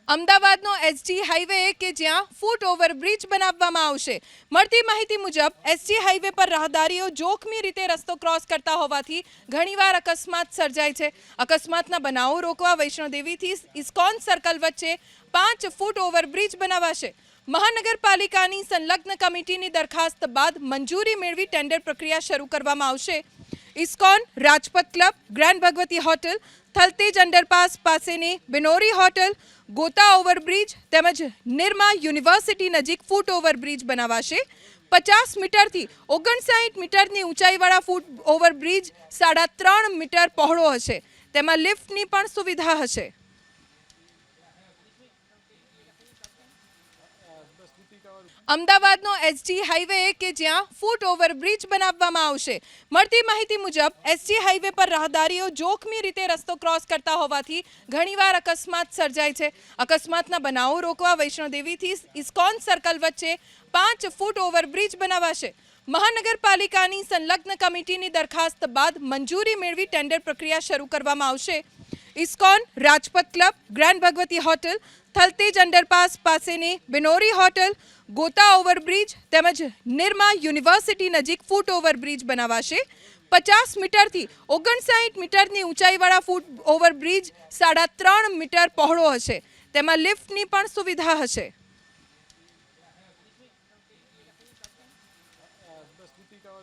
અમદાવાદનો SG highway કે જ્યાં ફૂટ overbridge બનાવવામાં આવશે। મળતી માહિતી મુજબ એસજી હાઈવે પર રાહદારીઓ જોખમી રીતે રસ્તો ક્રોસ કરતા હોવાથી ઘણીવાર અકસ્માત સર્જાય છે। અકસ્માતના બનાવો રોકવા વૈષ્ણોદેવીથી ઇસ્કોન સર્કલ વચ્ચે 5 ફૂટ ઓવરબ્રિજ બનાવાશે। મહાનગરપાલિકાની સંલગ્ન કમિટીની દરખાસ્ત બાદ મંજૂરી મેળવી ટેન્ડર પ્રક્રિયા શરૂ કરવામાં આવશે। ISKCON, Rajpath club, grand Bhagwati hotel, Thaltej underpass પાસેની બિનોરી હોટલ, ગોતા ઓવરબ્રિજ તેમજ નિરમા યુનિવર્સિટી નજીક ફૂટ ઓવરબ્રિજ બનાવાશે। 50 મીટરથી 59 મીટરની ઊંચાઈવાળા ફૂટ ઓવરબ્રિજ 3.5 મીટર પહોળો હશે। તેમાં લિફ્ટની પણ સુવિધા હશે। અમદાવાદનો એસજી હાઈવે કે જ્યાં ફૂટ ઓવરબ્રિજ બનાવવામાં આવશે। મળતી માહિતી મુજબ એસજી હાઈવે પર રાહદારીઓ જોખમી રીતે રસ્તો ક્રોસ કરતા હોવાથી ઘણીવાર અકસ્માત સર્જાય છે। અકસ્માતના બનાવો રોકવા વૈષ્ણોદેવીથી ઇસ્કોન સર્કલ વચ્ચે 5 ફૂટ ઓવરબ્રિજ બનાવાશે। મહાનગરપાલિકાની સંલગ્ન કમિટીની દરખાસ્ત બાદ મંજૂરી મેળવી ટેન્ડર પ્રક્રિયા શરૂ કરવામાં આવશે। ISKCON, Rajpath club, grand Bhagwati hotel, Thaltej underpass પાસેની બિનોરી હોટલ, ગોતા ઓવરબ્રિજ તેમજ નિરમા યુનિવર્સિટી નજીક ફૂટ ઓવરબ્રિજ બનાવાશે। 50 મીટરથી 59 મીટરની ઊંચાઈવાળા ફૂટ ઓવરબ્રિજ 3.5 મીટર પહોળો હશે। તેમાં લિફ્ટની પણ સુવિધા હશે।